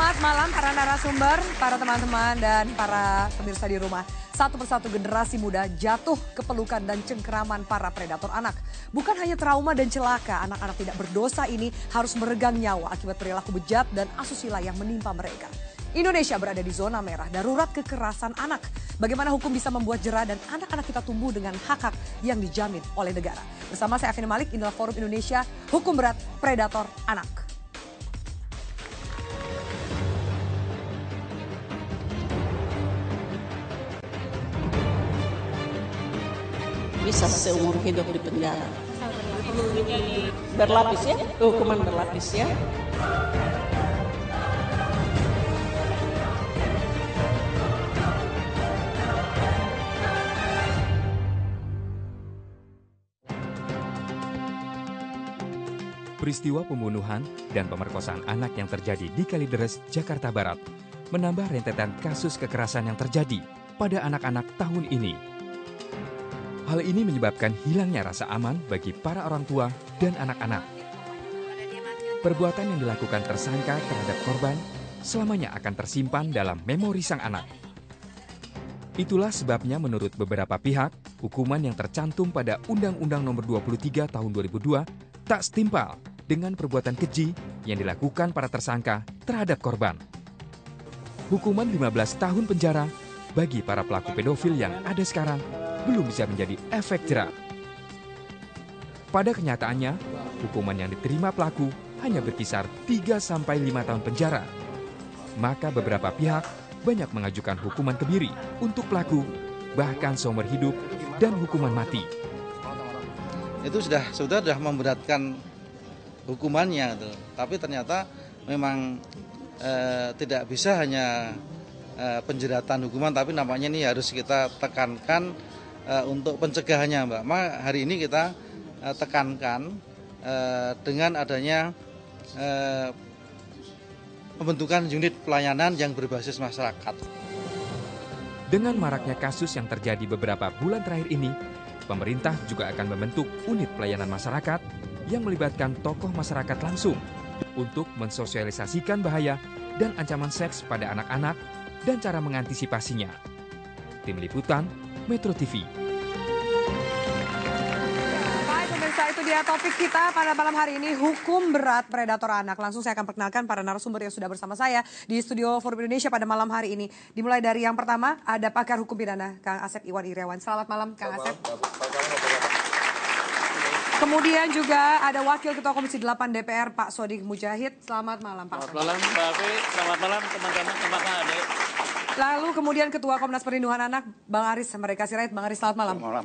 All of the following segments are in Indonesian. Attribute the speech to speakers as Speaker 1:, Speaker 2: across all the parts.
Speaker 1: Selamat malam para narasumber, para teman-teman, dan para pemirsa di rumah. Satu persatu generasi muda jatuh ke pelukan dan cengkeraman para predator anak. Bukan hanya trauma dan celaka, anak-anak tidak berdosa ini harus meregang nyawa akibat perilaku bejat dan asusila yang menimpa mereka. Indonesia berada di zona merah darurat kekerasan anak. Bagaimana hukum bisa membuat jera dan anak-anak kita tumbuh dengan hak-hak yang dijamin oleh negara. Bersama saya Afina Malik, inilah Forum Indonesia Hukum Berat Predator Anak.
Speaker 2: Bisa seumur hidup di penjara. Berlapis ya, hukuman berlapis ya.
Speaker 3: Peristiwa pembunuhan dan pemerkosaan anak yang terjadi di Kalideres, Jakarta Barat menambah rentetan kasus kekerasan yang terjadi pada anak-anak tahun ini. Hal ini menyebabkan hilangnya rasa aman bagi para orang tua dan anak-anak. Perbuatan yang dilakukan tersangka terhadap korban selamanya akan tersimpan dalam memori sang anak. Itulah sebabnya menurut beberapa pihak, hukuman yang tercantum pada Undang-Undang Nomor 23 Tahun 2002 tak setimpal dengan perbuatan keji yang dilakukan para tersangka terhadap korban. Hukuman 15 tahun penjara bagi para pelaku pedofil yang ada sekarang belum bisa menjadi efek jera. Pada kenyataannya, hukuman yang diterima pelaku hanya berkisar 3-5 tahun penjara. Maka beberapa pihak banyak mengajukan hukuman kebiri untuk pelaku, bahkan seumur hidup dan hukuman mati.
Speaker 4: Itu sudah memberatkan hukumannya, gitu. Tapi ternyata memang tidak bisa hanya penjeratan hukuman, tapi nampaknya ini harus kita tekankan untuk pencegahannya, Mbak. Hari ini kita tekankan dengan adanya pembentukan unit pelayanan yang berbasis masyarakat.
Speaker 3: Dengan maraknya kasus yang terjadi beberapa bulan terakhir ini, pemerintah juga akan membentuk unit pelayanan masyarakat yang melibatkan tokoh masyarakat langsung untuk mensosialisasikan bahaya dan ancaman seks pada anak-anak dan cara mengantisipasinya. Tim Liputan, Metro TV.
Speaker 1: Baik pemirsa, itu dia topik kita pada malam hari ini, hukum berat predator anak. Langsung saya akan perkenalkan para narasumber yang sudah bersama saya di studio Forum Indonesia pada malam hari ini. Dimulai dari yang pertama, ada pakar hukum pidana Kang Asep Iwan Irawan. Selamat malam Kang Asep. Kemudian juga ada Wakil Ketua Komisi 8 DPR Pak Sodik Mujahid. Selamat malam Pak.
Speaker 5: Selamat malam Mbak Afi, selamat malam teman-teman adik.
Speaker 1: Lalu kemudian Ketua Komnas Perlindungan Anak Bang Aris Mereka Sirait. Bang Aris, selamat malam.
Speaker 5: Selamat malam.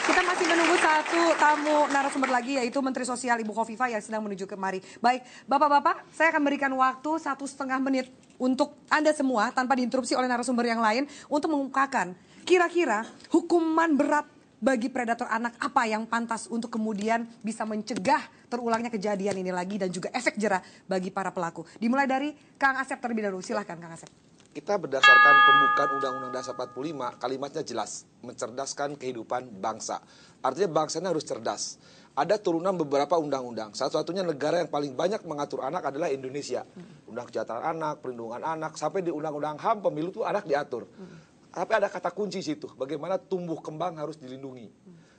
Speaker 1: Kita masih menunggu satu tamu narasumber lagi, yaitu Menteri Sosial Ibu Khofifah yang sedang menuju kemari. Baik, Bapak-Bapak, saya akan berikan waktu 1,5 menit untuk Anda semua tanpa diinterupsi oleh narasumber yang lain untuk mengungkapkan kira-kira hukuman berat bagi predator anak apa yang pantas untuk kemudian bisa mencegah terulangnya kejadian ini lagi dan juga efek jera bagi para pelaku. Dimulai dari Kang Asep terlebih dahulu. Silahkan Kang Asep.
Speaker 6: Kita berdasarkan pembukaan Undang-Undang Dasar 45, kalimatnya jelas, mencerdaskan kehidupan bangsa. Artinya bangsanya harus cerdas. Ada turunan beberapa undang-undang. Satu-satunya negara yang paling banyak mengatur anak adalah Indonesia. Undang Kesejahteraan Anak, Perlindungan Anak, sampai di Undang-Undang HAM pemilu itu anak diatur. Tapi ada kata kunci situ, bagaimana tumbuh kembang harus dilindungi.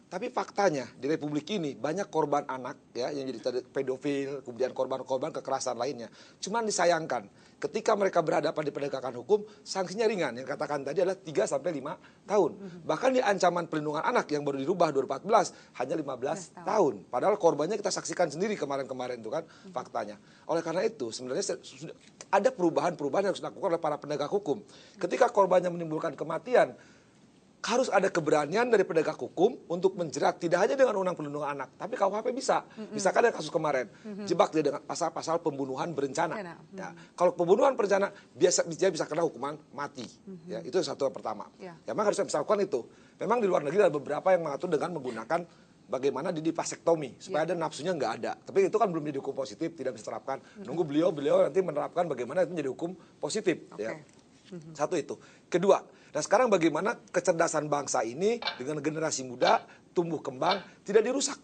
Speaker 6: Tapi faktanya di Republik ini banyak korban anak ya yang jadi pedofil, kemudian korban-korban kekerasan lainnya. Cuman disayangkan ketika mereka berhadapan di penegakan hukum, sanksinya ringan. Yang katakan tadi adalah 3-5 tahun. Bahkan di ancaman perlindungan anak yang baru dirubah 2014 hanya 15 tahun. Padahal korbannya kita saksikan sendiri kemarin-kemarin itu kan faktanya. Oleh karena itu sebenarnya sudah ada perubahan-perubahan yang harus dilakukan oleh para penegak hukum. Ketika korbannya menimbulkan kematian, harus ada keberanian dari penegak hukum untuk menjerat tidak hanya dengan undang perlindungan anak, tapi KUHP bisa. Misalkan ada kasus kemarin, jebak dia dengan pasal-pasal pembunuhan berencana. Ya, kalau pembunuhan berencana dia bisa kena hukuman mati. Ya, itu satu yang pertama. Ya, memang harus bisa lakukan itu. Memang di luar negeri ada beberapa yang mengatur dengan menggunakan bagaimana di vasektomi supaya ada nafsunya nggak ada. Tapi itu kan belum jadi hukum positif, tidak bisa diterapkan. Nunggu beliau nanti menerapkan bagaimana itu menjadi hukum positif. Ya. Satu itu. Kedua, nah sekarang bagaimana kecerdasan bangsa ini dengan generasi muda tumbuh kembang tidak dirusak.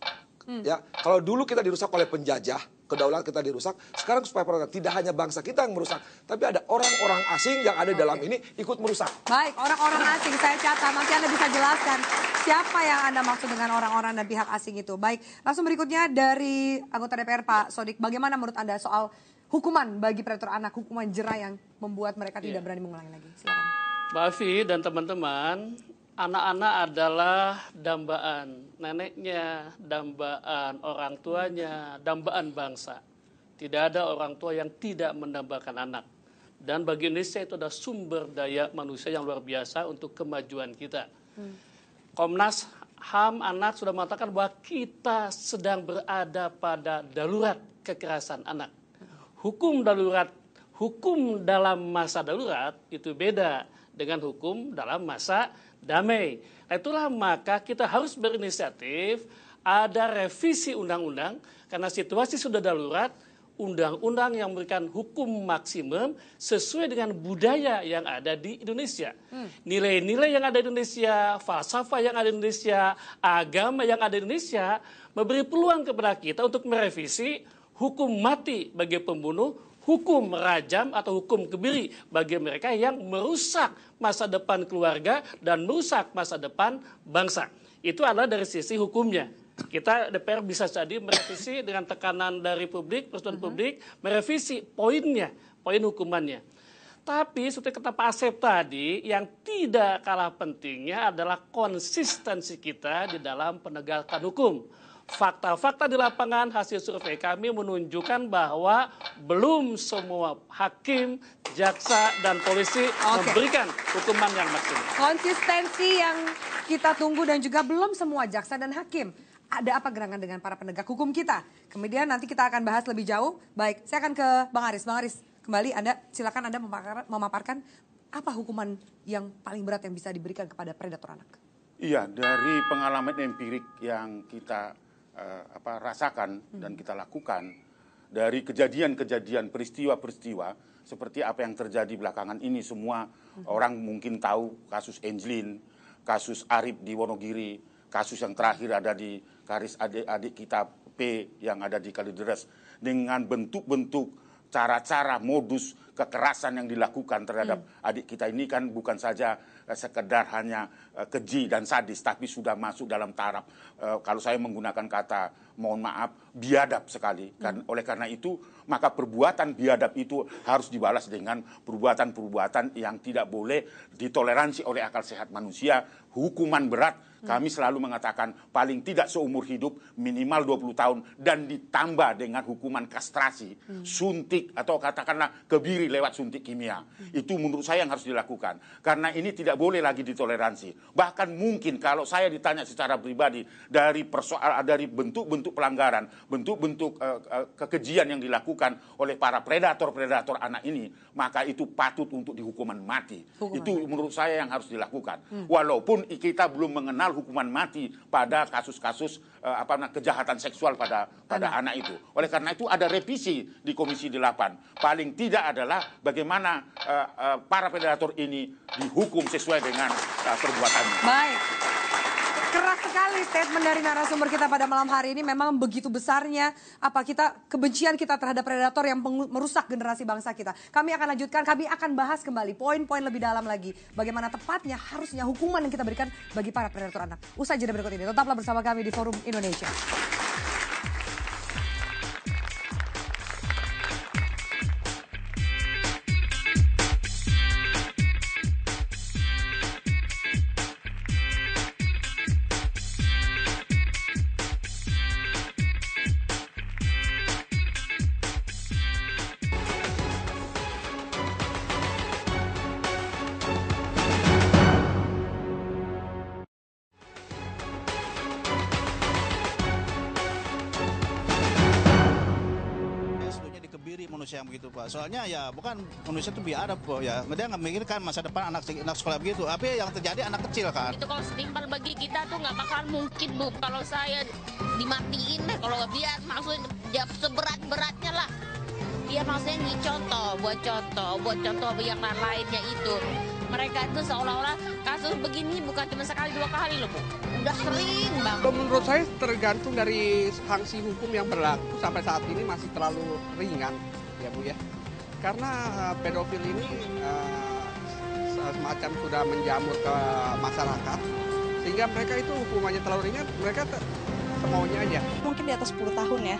Speaker 6: Ya, kalau dulu kita dirusak oleh penjajah, kedaulatan kita dirusak. Sekarang supaya tidak hanya bangsa kita yang merusak, tapi ada orang-orang asing yang ada dalam ini ikut merusak.
Speaker 1: Baik, orang-orang asing saya catat. Nanti Anda bisa jelaskan siapa yang Anda maksud dengan orang-orang dan pihak asing itu. Baik, langsung berikutnya dari anggota DPR Pak Sodik. Bagaimana menurut Anda soal hukuman bagi predator anak, hukuman jera yang membuat mereka tidak berani mengulangi lagi? Silakan.
Speaker 5: Mbak Afi dan teman-teman, anak-anak adalah dambaan neneknya, dambaan orang tuanya, dambaan bangsa. Tidak ada orang tua yang tidak mendambakan anak. Dan bagi Indonesia itu adalah sumber daya manusia yang luar biasa untuk kemajuan kita. Komnas HAM anak sudah mengatakan bahwa kita sedang berada pada darurat kekerasan anak. Hukum darurat, hukum dalam masa darurat itu beda dengan hukum dalam masa damai. Itulah maka kita harus berinisiatif, ada revisi undang-undang, karena situasi sudah darurat, undang-undang yang memberikan hukum maksimum sesuai dengan budaya yang ada di Indonesia. Nilai-nilai yang ada di Indonesia, falsafah yang ada di Indonesia, agama yang ada di Indonesia, memberi peluang kepada kita untuk merevisi hukum mati bagi pembunuh, hukum rajam atau hukum kebiri bagi mereka yang merusak masa depan keluarga dan merusak masa depan bangsa. Itu adalah dari sisi hukumnya. Kita DPR bisa jadi merevisi dengan tekanan dari publik, persetujuan publik, merevisi poinnya, poin hukumannya. Tapi seperti kata Pak Asep tadi, yang tidak kalah pentingnya adalah konsistensi kita di dalam penegakan hukum. Fakta-fakta di lapangan, hasil survei kami menunjukkan bahwa belum semua hakim, jaksa, dan polisi memberikan hukuman yang maksimal.
Speaker 1: Konsistensi yang kita tunggu dan juga belum semua jaksa dan hakim. Ada apa gerangan dengan para penegak hukum kita? Kemudian nanti kita akan bahas lebih jauh. Baik, saya akan ke Bang Aris. Bang Aris, kembali silakan Anda memaparkan apa hukuman yang paling berat yang bisa diberikan kepada predator anak?
Speaker 7: Iya, dari pengalaman empirik yang kita rasakan dan kita lakukan, dari kejadian-kejadian, peristiwa-peristiwa seperti apa yang terjadi belakangan ini, semua orang mungkin tahu kasus Angelin, kasus Arif di Wonogiri, kasus yang terakhir ada di Karis adik kita P yang ada di Kalideres, dengan bentuk-bentuk cara-cara, modus kekerasan yang dilakukan terhadap adik kita ini kan bukan saja sekedar hanya keji dan sadis, tapi sudah masuk dalam taraf kalau saya menggunakan kata mohon maaf biadab sekali. Oleh karena itu maka perbuatan biadab itu harus dibalas dengan perbuatan-perbuatan yang tidak boleh ditoleransi oleh akal sehat manusia. Hukuman berat kami selalu mengatakan paling tidak seumur hidup minimal 20 tahun dan ditambah dengan hukuman kastrasi, suntik atau katakanlah kebiri lewat suntik kimia. Itu menurut saya yang harus dilakukan. Karena ini tidak boleh lagi ditoleransi. Bahkan mungkin kalau saya ditanya secara pribadi dari bentuk-bentuk pelanggaran, bentuk-bentuk kekejian yang dilakukan oleh para predator-predator anak ini, maka itu patut untuk dihukuman mati. Itu menurut saya yang harus dilakukan. Walaupun kita belum mengenal hukuman mati pada kasus-kasus kejahatan seksual pada anak itu. Oleh karena itu ada revisi di Komisi 8. Paling tidak adalah bagaimana para predator ini dihukum sesuai dengan perbuatannya.
Speaker 1: Baik. Keras sekali statement dari narasumber kita pada malam hari ini. Memang begitu besarnya kebencian kita terhadap predator yang merusak generasi bangsa kita. Kami akan lanjutkan, kami akan bahas kembali poin-poin lebih dalam lagi. Bagaimana tepatnya harusnya hukuman yang kita berikan bagi para predator anak. Usai jeda berikut ini, tetaplah bersama kami di Forum Indonesia.
Speaker 8: Manusia yang begitu Pak, soalnya ya bukan manusia itu biadab kok ya, dia nggak memikirkan masa depan anak sekolah begitu, tapi yang terjadi anak kecil kan. Itu
Speaker 9: kalau setimpal bagi kita tuh nggak bakal mungkin Bu, kalau saya dimatiin deh, kalau biar maksudnya ya seberat-beratnya lah, dia maksudnya nih buat contoh yang lainnya itu, mereka itu seolah-olah kasus begini bukan cuma sekali dua kali loh Bu, udah sering banget.
Speaker 10: Kalau menurut saya tergantung dari sanksi hukum yang berlaku sampai saat ini masih terlalu ringan, ya Bu ya. Karena pedofil ini semacam sudah menjamur ke masyarakat, sehingga mereka itu hukumannya terlalu ringan, mereka semaunya aja.
Speaker 11: Mungkin di atas 10 tahun ya.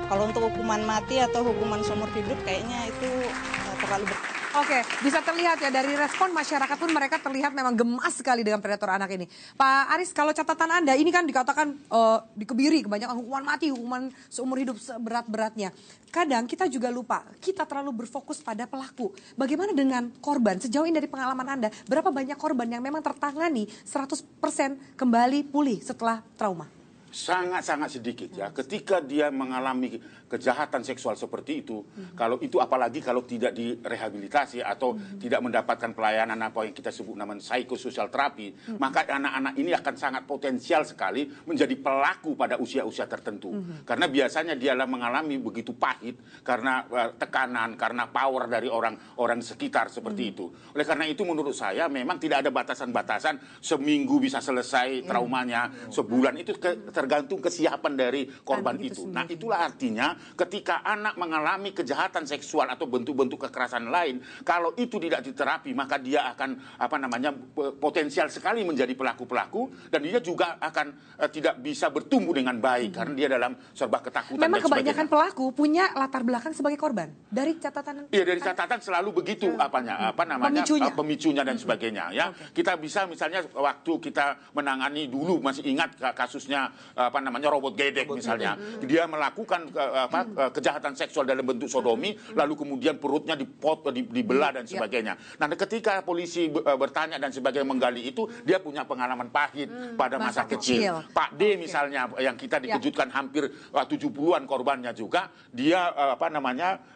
Speaker 11: Kalau untuk hukuman mati atau hukuman seumur hidup kayaknya itu terlalu
Speaker 1: Oke, bisa terlihat ya dari respon masyarakat pun mereka terlihat memang gemas sekali dengan predator anak ini. Pak Aris, kalau catatan Anda ini kan dikatakan dikebiri kebanyakan hukuman mati, hukuman seumur hidup seberat-beratnya. Kadang kita juga lupa, kita terlalu berfokus pada pelaku. Bagaimana dengan korban? Sejauh ini dari pengalaman Anda, berapa banyak korban yang memang tertangani 100% kembali pulih setelah trauma?
Speaker 7: Sangat-sangat sedikit ya. Ketika dia mengalami kejahatan seksual seperti itu, kalau itu apalagi kalau tidak direhabilitasi atau tidak mendapatkan pelayanan apa yang kita sebut namanya psikososial terapi, maka anak-anak ini akan sangat potensial sekali menjadi pelaku pada usia-usia tertentu. Karena biasanya dialah mengalami begitu pahit karena tekanan, karena power dari orang-orang sekitar seperti itu. Oleh karena itu menurut saya memang tidak ada batasan-batasan seminggu bisa selesai traumanya, sebulan itu tergantung kesiapan dari korban itu. Nah, itulah artinya ketika anak mengalami kejahatan seksual atau bentuk-bentuk kekerasan lain, kalau itu tidak diterapi, maka dia akan potensial sekali menjadi pelaku-pelaku dan dia juga akan tidak bisa bertumbuh dengan baik karena dia dalam serba ketakutan.
Speaker 1: Memang
Speaker 7: dan
Speaker 1: kebanyakan pelaku punya latar belakang sebagai korban dari catatan.
Speaker 7: Iya, dari catatan selalu begitu pemicunya dan sebagainya ya. Kita bisa misalnya waktu kita menangani dulu masih ingat kasusnya robot gedek misalnya, dia melakukan kejahatan seksual dalam bentuk sodomi, lalu kemudian perutnya dibelah dan sebagainya. Nah, ketika polisi bertanya dan sebagainya menggali itu, dia punya pengalaman pahit pada masa kecil. Pak D misalnya yang kita dikejutkan hampir 70-an korbannya juga, dia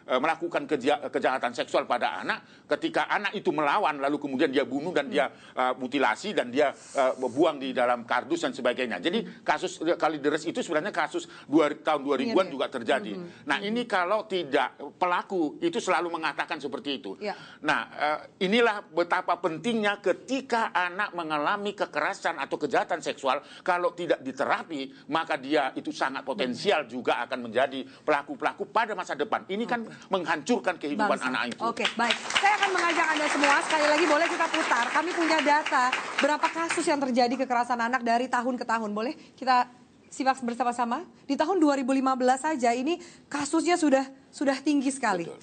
Speaker 7: melakukan kejahatan seksual pada anak. Ketika anak itu melawan, lalu kemudian dia bunuh dan dia mutilasi dan dia buang di dalam kardus dan sebagainya. Jadi kasus Kalideres itu sebenarnya kasus tahun 2000-an juga terjadi. Nah, ini kalau tidak pelaku itu selalu mengatakan seperti itu. Nah, inilah betapa pentingnya ketika anak mengalami kekerasan atau kejahatan seksual, kalau tidak diterapi, maka dia itu sangat potensial juga akan menjadi pelaku-pelaku pada masa depan. Ini kan menghancurkan kehidupan anak itu.
Speaker 1: Oke, baik. Saya akan mengajak Anda semua, sekali lagi boleh kita putar. Kami punya data berapa kasus yang terjadi kekerasan anak dari tahun ke tahun. Boleh kita simak bersama-sama? Di tahun 2015 saja ini kasusnya sudah tinggi sekali.
Speaker 7: Betul.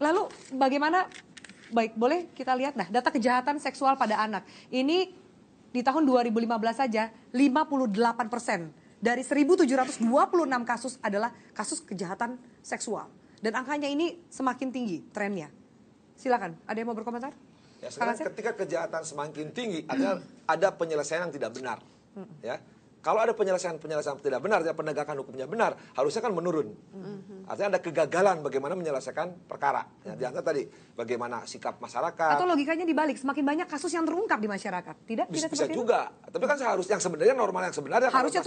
Speaker 1: Lalu bagaimana? Baik, boleh kita lihat nah data kejahatan seksual pada anak. Ini di tahun 2015 saja 58% dari 1.726 kasus adalah kasus kejahatan seksual. Dan angkanya ini semakin tinggi trennya. Silakan, ada yang mau berkomentar?
Speaker 6: Ya, sekarang ketika kejahatan semakin tinggi, ada penyelesaian yang tidak benar. Ya. Kalau ada penyelesaian tidak benar, penegakan hukumnya benar, harusnya kan menurun. Artinya ada kegagalan bagaimana menyelesaikan perkara. Ya, dianggap tadi bagaimana sikap masyarakat.
Speaker 1: Atau logikanya dibalik, semakin banyak kasus yang terungkap di masyarakat. Tidak
Speaker 6: bisa
Speaker 1: seperti
Speaker 6: juga.
Speaker 1: Itu?
Speaker 6: Tapi kan seharusnya yang sebenarnya normal yang sebenarnya
Speaker 1: harusnya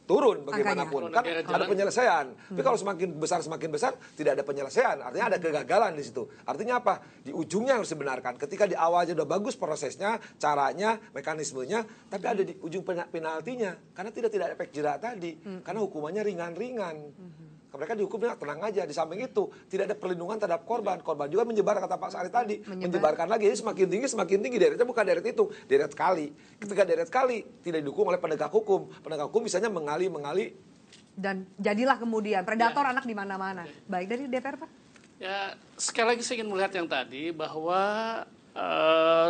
Speaker 6: turun bagaimanapun. Kan ada penyelesaian. Tapi kalau semakin besar tidak ada penyelesaian. Artinya ada kegagalan di situ. Artinya apa? Di ujungnya harus dibenarkan. Ketika di awalnya udah bagus prosesnya, caranya, mekanismenya, tapi ada di ujung penaltinya. Karena tidak ada efek jerak tadi. Karena hukumannya ringan-ringan. Mereka dihukumnya tenang aja. Di samping itu tidak ada perlindungan terhadap korban. Korban juga menyebar, kata Pak Sari tadi. Menyebarkan lagi. Jadi semakin tinggi deretnya, bukan deret itu. Deret kali. Ketika deret kali tidak didukung oleh penegak hukum. Penegak hukum misalnya mengali.
Speaker 1: Dan jadilah kemudian predator anak di mana-mana. Baik, dari DPR Pak?
Speaker 5: Ya, sekali lagi saya ingin melihat yang tadi bahwa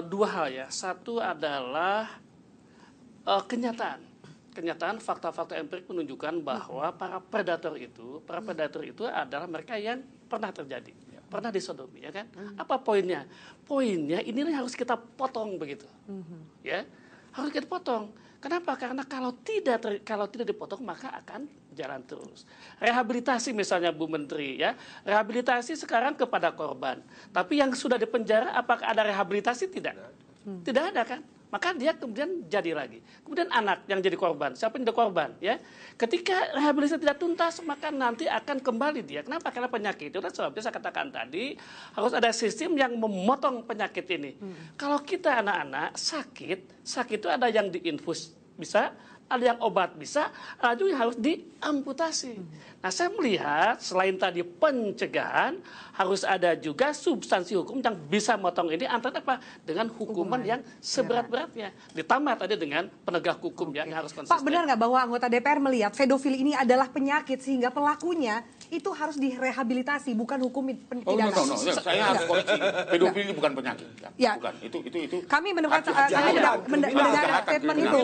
Speaker 5: dua hal ya. Satu adalah kenyataan fakta-fakta empirik menunjukkan bahwa para predator itu adalah mereka yang pernah terjadi, pernah disodomi, ya kan? Apa poinnya? Poinnya ini harus kita potong begitu, ya, harus kita potong. Kenapa? Karena kalau tidak dipotong maka akan jalan terus. Rehabilitasi misalnya Bu Menteri, ya, rehabilitasi sekarang kepada korban, tapi yang sudah dipenjara apakah ada rehabilitasi? Tidak ada kan? Maka dia kemudian jadi lagi. Kemudian anak yang jadi korban. Siapa yang jadi korban? Ya, ketika rehabilitasi tidak tuntas, maka nanti akan kembali dia. Kenapa? Karena penyakit itu, sebabnya saya katakan tadi, harus ada sistem yang memotong penyakit ini. Kalau kita anak-anak sakit itu ada yang diinfus bisa, ada yang obat bisa, ada juga yang harus diamputasi. Nah, saya melihat selain tadi pencegahan, harus ada juga substansi hukum yang bisa motong ini antara apa? Dengan hukuman yang seberat-beratnya. Ditambah tadi dengan penegak hukum yang harus konsisten.
Speaker 1: Pak, benar nggak bahwa anggota DPR melihat pedofili ini adalah penyakit sehingga pelakunya itu harus direhabilitasi, bukan hukum pidana?
Speaker 7: No. Saya harus koreksi. Pedofili bukan penyakit.
Speaker 1: Ya.
Speaker 7: Bukan. Itu.
Speaker 1: Kami mendengar statement itu.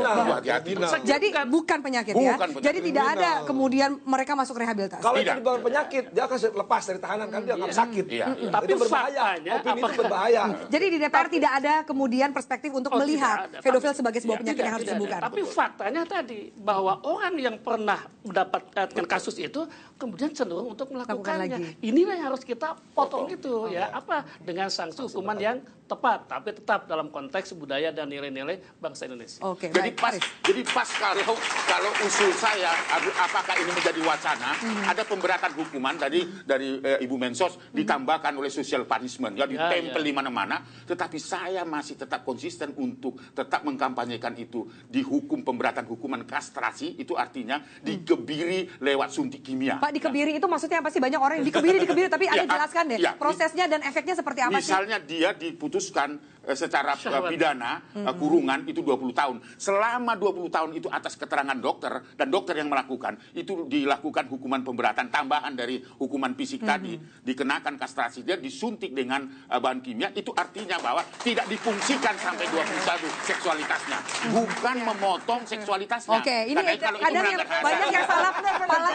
Speaker 1: Jadi bukan penyakit ya. Jadi tidak ada kemudian mereka masuk rehabilitasi.
Speaker 6: Kalau itu bukan penyakit, dia akan lepas dari tahanan kan dia akan sakit.
Speaker 5: Tapi faktanya,
Speaker 6: opini itu berbahaya.
Speaker 1: Jadi di DPR tidak ada kemudian perspektif untuk melihat pedofil sebagai sebuah penyakit yang harus disembuhkan.
Speaker 5: Tapi faktanya tadi bahwa orang yang pernah mendapatkan kasus itu kemudian cenderung untuk melakukannya. Inilah yang harus kita potong gitu ya. Apa dengan sanksi hukuman yang tepat, tapi tetap dalam konteks budaya dan nilai-nilai bangsa Indonesia.
Speaker 7: Jadi pas kalau usul saya, apakah ini menjadi wacana, ada pemberatan hukuman tadi dari Ibu Mensos ditambahkan oleh social punishment, ya ditempel di mana-mana. Tetapi saya masih tetap konsisten untuk tetap mengkampanyekan itu di hukum pemberatan hukuman kastrasi, itu artinya dikebiri lewat suntik kimia.
Speaker 1: Pak, dikebiri itu maksudnya apa sih? Banyak orang yang dikebiri, tapi Anda jelaskan deh prosesnya dan efeknya seperti apa sih?
Speaker 7: Misalnya dia diputuskan secara pidana kurungan itu 20 tahun. Selama 20 tahun itu atas keterangan dokter dan dokter yang melakukan, itu dilakukan hukuman pemberatan tambahan dari hukuman fisik tadi, dikenakan kastrasi, dia disuntik dengan bahan kimia, itu artinya bahwa tidak difungsikan sampai 21 seksualitasnya, bukan memotong seksualitasnya.
Speaker 1: Oke, ini kadang yang banyak yang salah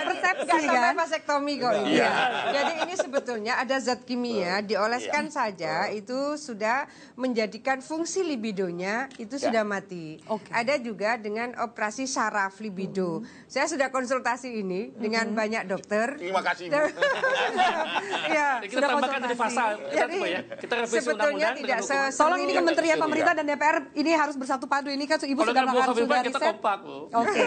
Speaker 1: persepsi kan?
Speaker 12: Vasektomi kok ini. Jadi ini sebetulnya ada zat kimia dioleskan saja itu sudah menjadikan fungsi libidonya itu sudah mati. Ada juga dengan operasi saraf libido. Saya sudah konsultasi ini dengan banyak dokter.
Speaker 7: Terima kasih.
Speaker 12: Ya,
Speaker 5: kita tambahkan di pasal.
Speaker 12: Jadi
Speaker 5: kita revisi
Speaker 12: sebetulnya tidak
Speaker 1: tolong ini Kementerian Pemerintah dan DPR ini harus bersatu padu. Ini kan Ibu sudah melakukan riset. Oke.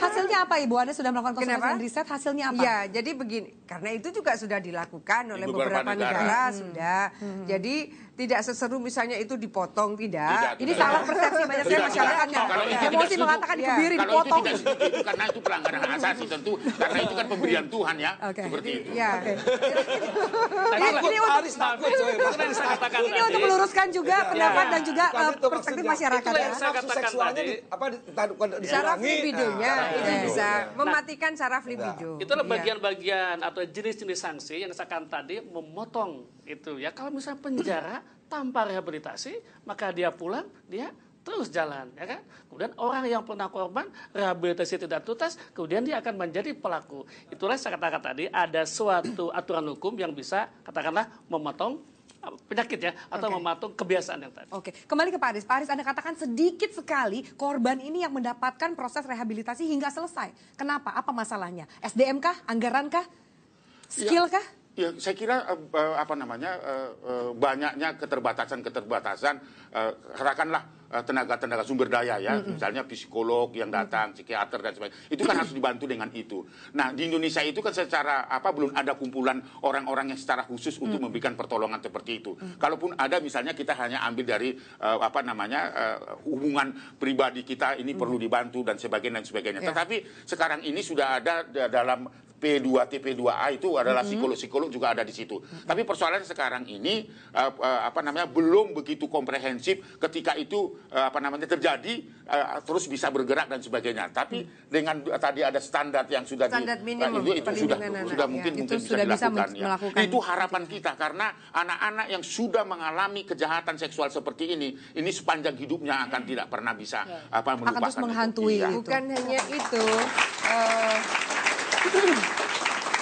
Speaker 1: Hasilnya apa Ibu? Anda sudah melakukan konsultasi dan riset, hasilnya apa?
Speaker 12: Ya, jadi begini, karena itu juga sudah dilakukan oleh beberapa negara sudah. Jadi tidak seseru misalnya itu dipotong, tidak.
Speaker 1: Ini salah persepsi banyak sekali masyarakatnya. Emosi mengatakan dikebiri, dipotong.
Speaker 7: Kalau itu tidak setuju, karena itu pelanggaran hak asasi tentu, karena itu kan pemberian Tuhan ya, seperti itu.
Speaker 1: Ini untuk meluruskan juga pendapat dan juga perspektif masyarakat ya.
Speaker 6: Seksualnya
Speaker 12: saraf libidonya itu bisa mematikan saraf libido.
Speaker 5: Itulah bagian-bagian atau jenis-jenis sanksi yang disahkan tadi memotong itu ya. Kalau misalnya penjara tanpa rehabilitasi, maka dia pulang, dia terus jalan, ya kan? Kemudian orang yang pernah korban, rehabilitasi tidak tuntas, kemudian dia akan menjadi pelaku. Itulah saya katakan tadi, ada suatu aturan hukum yang bisa, katakanlah, memotong penyakit ya, atau memotong kebiasaan yang tadi.
Speaker 1: Oke, kembali ke Pak Aris. Pak Aris, Anda katakan sedikit sekali korban ini yang mendapatkan proses rehabilitasi hingga selesai. Kenapa? Apa masalahnya? SDM kah? Anggaran kah? Skill kah?
Speaker 7: Ya, saya kira banyaknya keterbatasan, katakanlah tenaga sumber daya ya, misalnya psikolog yang datang, psikiater dan sebagainya. Itu kan harus dibantu dengan itu. Nah, di Indonesia itu kan secara belum ada kumpulan orang-orang yang secara khusus untuk memberikan pertolongan seperti itu. Kalaupun ada, misalnya kita hanya ambil dari hubungan pribadi kita ini perlu dibantu dan sebagainya. Tetapi sekarang ini sudah ada dalam P2, TP2A itu adalah psikolog juga ada di situ. Tapi persoalannya sekarang ini belum begitu komprehensif ketika itu terjadi terus bisa bergerak dan sebagainya. Tapi dengan tadi ada standar yang sudah
Speaker 12: minimum
Speaker 7: itu sudah mungkin bisa dilakukan. Itu harapan kita karena anak-anak yang sudah mengalami kejahatan seksual seperti ini sepanjang hidupnya akan tidak pernah bisa melupakan.
Speaker 1: Akan terus menghantui itu.
Speaker 12: Bukan hanya itu.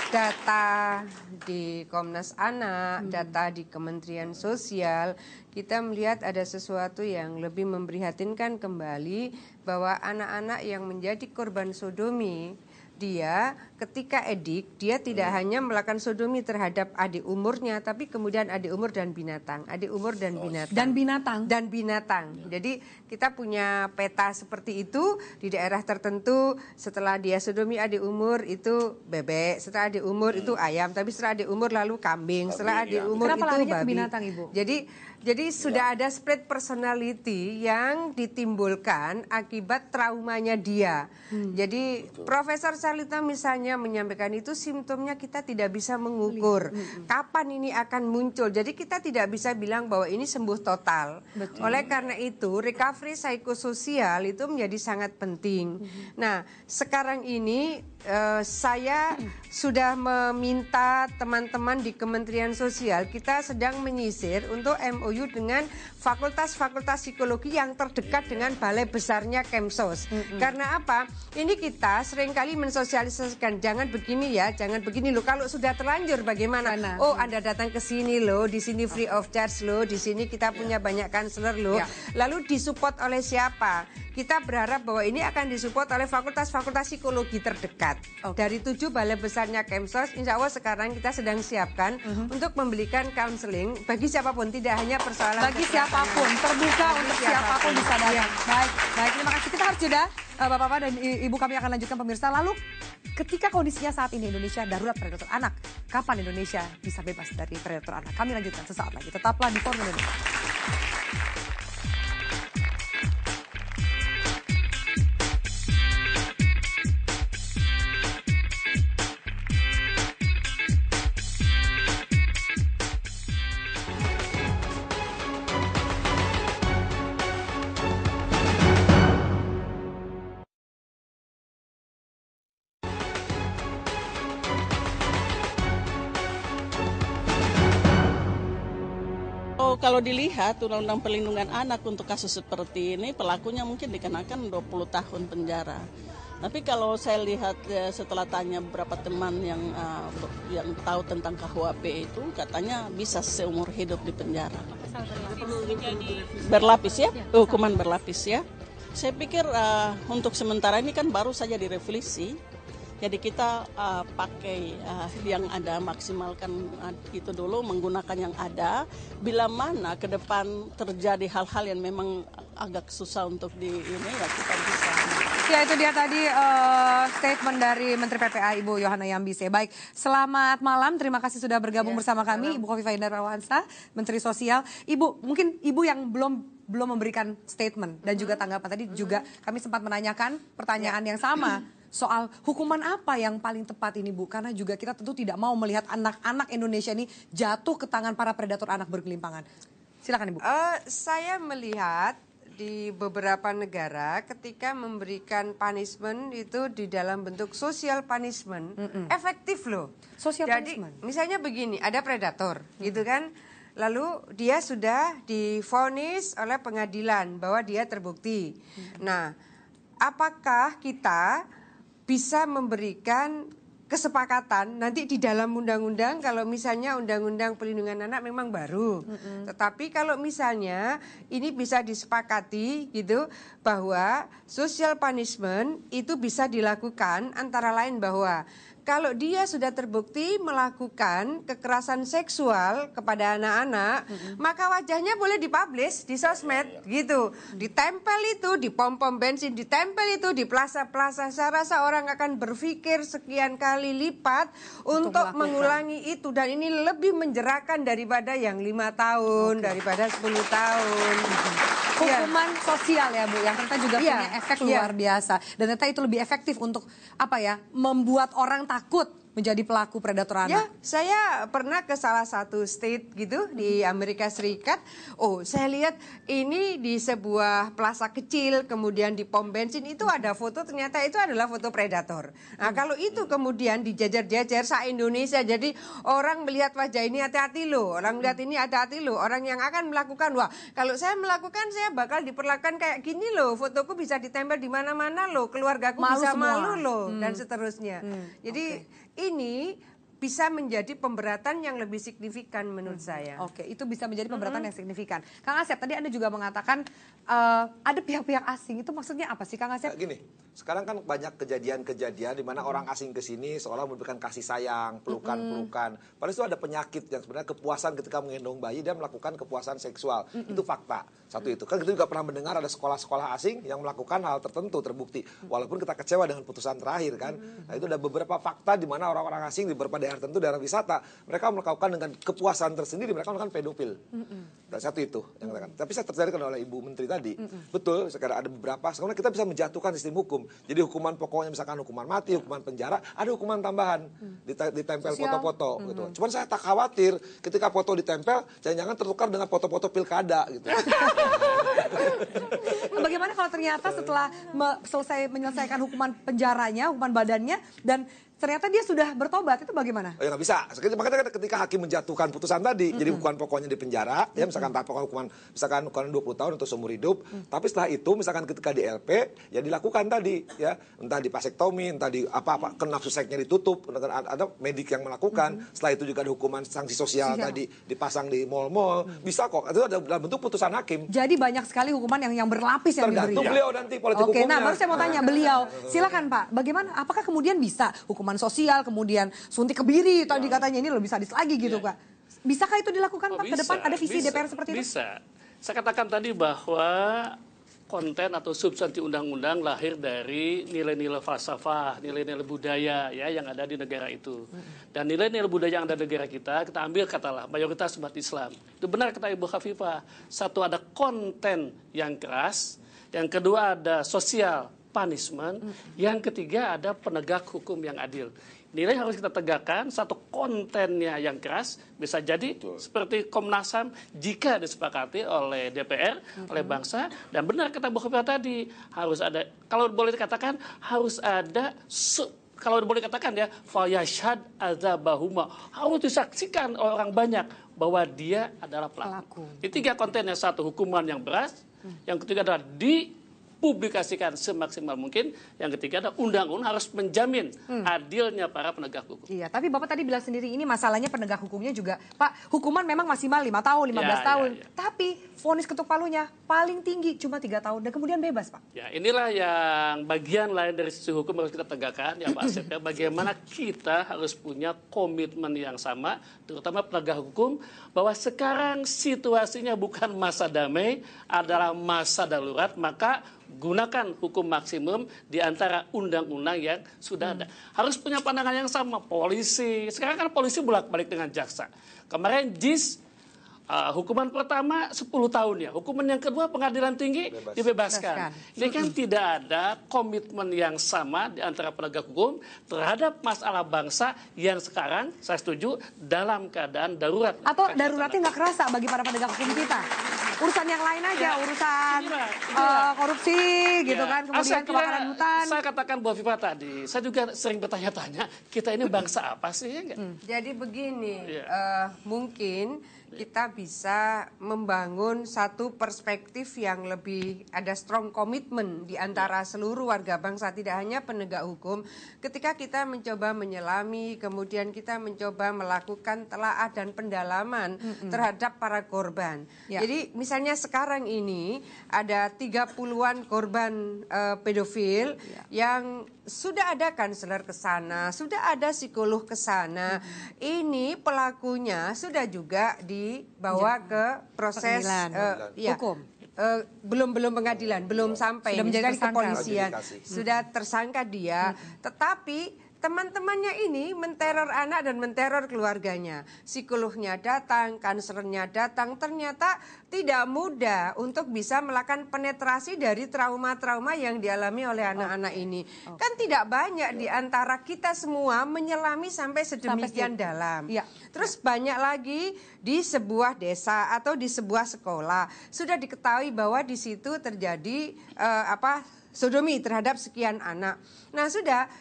Speaker 12: Data di Komnas Anak, data di Kementerian Sosial, kita melihat ada sesuatu yang lebih memprihatinkan kembali bahwa anak-anak yang menjadi korban sodomi dia ketika edik, dia tidak hanya melakukan sodomi terhadap adik umurnya, tapi kemudian adik umur dan binatang, adik umur dan binatang.
Speaker 1: Dan binatang.
Speaker 12: Dan binatang. Jadi kita punya peta seperti itu di daerah tertentu. Setelah dia sodomi adik umur itu bebek, setelah adik umur itu ayam, tapi setelah adik umur lalu kambing, setelah adik umur
Speaker 1: Kenapa
Speaker 12: itu
Speaker 1: larinya ke
Speaker 12: babi.
Speaker 1: binatang, Ibu?
Speaker 12: Jadi sudah ada split personality yang ditimbulkan akibat traumanya dia. Jadi Profesor Salita misalnya menyampaikan itu simptomnya kita tidak bisa mengukur. Kapan ini akan muncul? Jadi kita tidak bisa bilang bahwa ini sembuh total.
Speaker 1: Betul.
Speaker 12: Oleh karena itu recovery psikososial itu menjadi sangat penting. Nah, sekarang ini saya sudah meminta teman-teman di Kementerian Sosial, kita sedang menyisir untuk MOU dengan fakultas-fakultas psikologi yang terdekat dengan balai besarnya Kemsos. Karena apa? Ini kita seringkali mensosialisasikan, jangan begini ya, jangan begini loh. Kalau sudah terlanjur bagaimana? Oh, Anda datang ke sini loh, di sini free of charge loh, di sini kita punya banyak counselor loh. Lalu disupport oleh siapa? Kita berharap bahwa ini akan disupport oleh fakultas-fakultas psikologi terdekat. Dari 7 balai besarnya Kemsos, insya Allah sekarang kita sedang siapkan untuk memberikan counseling bagi siapapun, tidak hanya persoalan
Speaker 1: bagi siapapun, terbuka untuk siapapun bisa datang. Baik, terima kasih. Kita harus jeda, Bapak-bapak dan Ibu, kami akan lanjutkan pemirsa. Lalu ketika kondisinya saat ini Indonesia darurat predator anak, kapan Indonesia bisa bebas dari predator anak? Kami lanjutkan sesaat lagi. Tetaplah di Forum Indonesia.
Speaker 2: Kalau dilihat Undang-Undang Perlindungan Anak untuk kasus seperti ini, pelakunya mungkin dikenakan 20 tahun penjara. Tapi kalau saya lihat setelah tanya beberapa teman yang tahu tentang KUHP itu, katanya bisa seumur hidup di penjara. Berlapis ya, hukuman berlapis ya. Saya pikir untuk sementara ini kan baru saja direvisi. Jadi kita pakai yang ada, maksimalkan itu dulu, menggunakan yang ada. Bila mana ke depan terjadi hal-hal yang memang agak susah untuk ini, ya kita bisa.
Speaker 1: Ya, itu dia tadi statement dari Menteri PPA Ibu Yohana Yambise. Baik, selamat malam. Terima kasih sudah bergabung bersama kami, Ibu Khofifah Indar Parawansa, Menteri Sosial. Ibu, mungkin Ibu yang belum memberikan statement dan juga tanggapan tadi juga kami sempat menanyakan pertanyaan yang sama. Soal hukuman apa yang paling tepat ini, Bu? Karena juga kita tentu tidak mau melihat anak-anak Indonesia ini jatuh ke tangan para predator anak berkelimpangan. Silakan, Ibu.
Speaker 12: Saya melihat di beberapa negara ketika memberikan punishment itu di dalam bentuk social punishment, efektif loh.
Speaker 1: Social
Speaker 12: Jadi,
Speaker 1: punishment.
Speaker 12: misalnya begini, ada predator, gitu kan? Lalu dia sudah divonis oleh pengadilan bahwa dia terbukti. Nah, apakah kita bisa memberikan kesepakatan nanti di dalam undang-undang, kalau misalnya undang-undang perlindungan anak memang baru, tetapi kalau misalnya ini bisa disepakati gitu bahwa social punishment itu bisa dilakukan, antara lain bahwa kalau dia sudah terbukti melakukan kekerasan seksual kepada anak-anak, maka wajahnya boleh dipublish di sosmed gitu. Ditempel itu di pom-pom bensin, ditempel itu di plaza-plaza. Saya rasa orang akan berpikir sekian kali lipat untuk mengulangi itu. Dan ini lebih menjerahkan daripada yang 5 tahun, daripada 10 tahun.
Speaker 1: Hukuman sosial ya, Bu, yang ternyata juga punya efek luar biasa. Dan ternyata itu lebih efektif untuk membuat orang takut menjadi pelaku predator anak.
Speaker 12: Ya, saya pernah ke salah satu state gitu di Amerika Serikat. Oh, saya lihat ini di sebuah plaza kecil, kemudian di pom bensin itu ada foto, ternyata itu adalah foto predator. Nah, kalau itu kemudian dijajar-jajar se-Indonesia, jadi orang melihat wajah ini hati-hati loh, orang melihat ini hati-hati loh, orang yang akan melakukan, wah kalau saya melakukan saya bakal diperlakukan kayak gini loh, fotoku bisa ditempel di mana-mana loh, keluargaku
Speaker 1: Malu
Speaker 12: bisa
Speaker 1: semua.
Speaker 12: malu loh, dan seterusnya. Jadi ini bisa menjadi pemberatan yang lebih signifikan menurut saya.
Speaker 1: Oke, itu bisa menjadi pemberatan yang signifikan. Kang Asep, tadi Anda juga mengatakan ada pihak-pihak asing. Itu maksudnya apa sih, Kang Asep?
Speaker 6: Gini, sekarang kan banyak kejadian-kejadian di mana orang asing ke sini seolah memberikan kasih sayang, pelukan-pelukan. Padahal itu ada penyakit yang sebenarnya kepuasan ketika menggendong bayi, dia melakukan kepuasan seksual. Itu fakta. Satu itu. Kan kita juga pernah mendengar ada sekolah-sekolah asing yang melakukan hal tertentu terbukti. Walaupun kita kecewa dengan putusan terakhir kan. Nah, itu ada beberapa fakta di mana orang-orang asing di beberapa daerah tertentu, daerah wisata, mereka melakukan dengan kepuasan tersendiri, mereka melakukan pedofil. Dan satu itu yang katakan. Tapi saya tertarik oleh Ibu Menteri tadi. Betul, sekarang ada beberapa. Sekarang kita bisa menjatuhkan sistem hukum. Jadi hukuman pokoknya misalkan hukuman mati, hukuman penjara, ada hukuman tambahan ditempel foto-foto gitu. Cuman saya tak khawatir ketika foto ditempel, jangan-jangan tertukar dengan foto-foto pilkada gitu.
Speaker 1: Bagaimana kalau ternyata setelah selesai menyelesaikan hukuman penjaranya, hukuman badannya, dan ternyata dia sudah bertobat, itu bagaimana?
Speaker 6: Oh ya nggak bisa. Makanya ketika hakim menjatuhkan putusan tadi, jadi hukuman pokoknya di penjara, ya misalkan hukuman 20 tahun untuk seumur hidup, tapi setelah itu misalkan ketika di LP, ya dilakukan tadi, ya entah di vasektomi, entah di apa-apa, nafsu seksnya ditutup, ada medik yang melakukan. Setelah itu juga ada hukuman sanksi sosial tadi dipasang di mall-mall, bisa kok. Itu ada dalam bentuk putusan hakim.
Speaker 1: Jadi banyak sekali hukuman yang berlapis yang diberi.
Speaker 6: Tergantung beliau nanti politik
Speaker 1: hukumnya. Nah baru saya mau tanya beliau, silakan Pak, bagaimana? Apakah kemudian bisa hukuman sosial, kemudian suntik kebiri, tadi katanya ini lebih sadis lagi gitu Kak. Bisakah itu dilakukan Pak ke depan? Ada visi DPR seperti itu?
Speaker 5: Bisa. Saya katakan tadi bahwa konten atau substansi undang-undang lahir dari nilai-nilai falsafah, nilai-nilai budaya ya yang ada di negara itu. Dan nilai-nilai budaya yang ada di negara kita ambil katalah mayoritas umat Islam. Itu benar kata Ibu Khafifah. Satu ada konten yang keras, yang kedua ada sosial punishment, yang ketiga ada penegak hukum yang adil. Nilai harus kita tegakkan, satu kontennya yang keras, bisa jadi seperti Komnas HAM jika disepakati oleh DPR, oleh bangsa, dan benar kata Bu Khofifah tadi, harus ada, kalau boleh dikatakan, harus ada, kalau boleh dikatakan ya, fayashhad adzabahuma, harus disaksikan oleh orang banyak bahwa dia adalah pelaku. Di tiga konten, yang satu hukuman yang berat, yang ketiga adalah dipublikasikan semaksimal mungkin. Yang ketiga ada undang-undang harus menjamin adilnya para penegak hukum.
Speaker 1: Iya, tapi Bapak tadi bilang sendiri ini masalahnya penegak hukumnya juga. Pak, hukuman memang maksimal 5 tahun, 15 tahun. Tapi vonis ketuk palunya paling tinggi cuma 3 tahun dan kemudian bebas, Pak.
Speaker 5: Ya, inilah yang bagian lain dari sisi hukum harus kita tegakkan ya Pak Asep. Ya, bagaimana kita harus punya komitmen yang sama, terutama penegak hukum, bahwa sekarang situasinya bukan masa damai, adalah masa darurat, maka gunakan hukum maksimum di antara undang-undang yang sudah ada. Harus punya pandangan yang sama. Polisi, sekarang kan polisi bolak-balik dengan jaksa. Kemarin JIS, hukuman pertama 10 tahun ya. Hukuman yang kedua pengadilan tinggi dibebaskan. Ini kan tidak ada komitmen yang sama di antara penegak hukum terhadap masalah bangsa yang sekarang, saya setuju, dalam keadaan darurat.
Speaker 1: Atau daruratnya nggak kerasa bagi para penegak hukum kita. Urusan yang lain aja, urusan korupsi gitu kan, kemudian kebakaran hutan.
Speaker 5: Saya katakan Bu Khofifah tadi, saya juga sering bertanya-tanya, kita ini bangsa apa sih? Ya,
Speaker 12: jadi begini, mungkin kita bisa membangun satu perspektif yang lebih ada strong komitmen di antara seluruh warga bangsa, tidak hanya penegak hukum. Ketika kita mencoba menyelami, kemudian kita mencoba melakukan telaah dan pendalaman terhadap para korban. Jadi misalnya sekarang ini ada 30-an korban pedofil yang sudah ada konselor ke sana, sudah ada psikolog ke sana. Ini pelakunya sudah juga dibawa ke proses hukum. Belum pengadilan, belum sampai.
Speaker 1: Sudah menjadi
Speaker 12: kepolisian. Sudah tersangka dia, tetapi teman-temannya ini menteror anak dan menteror keluarganya. Psikolognya datang, konselornya datang, ternyata tidak mudah untuk bisa melakukan penetrasi dari trauma-trauma yang dialami oleh anak-anak ini. Kan tidak banyak di antara kita semua menyelami sampai sedemikian dalam. Terus banyak lagi di sebuah desa atau di sebuah sekolah sudah diketahui bahwa di situ terjadi sodomi terhadap sekian anak. Nah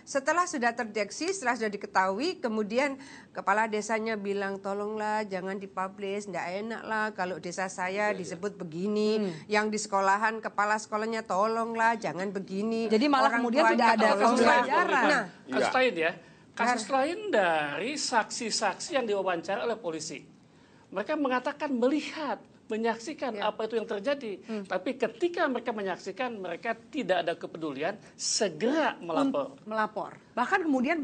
Speaker 12: setelah sudah terdeteksi, setelah sudah diketahui, kemudian kepala desanya bilang tolonglah jangan dipublish, enggak enak lah kalau desa saya disebut begini. Yang di sekolahan kepala sekolahnya tolonglah jangan begini.
Speaker 1: Jadi malah kemudian tidak ada pembelajaran.
Speaker 5: Kasus lain ya. Kasus lain dari saksi-saksi yang diwawancara oleh polisi. Mereka mengatakan melihat, menyaksikan apa itu yang terjadi. Tapi ketika mereka menyaksikan, mereka tidak ada kepedulian, segera melapor.
Speaker 1: Bahkan kemudian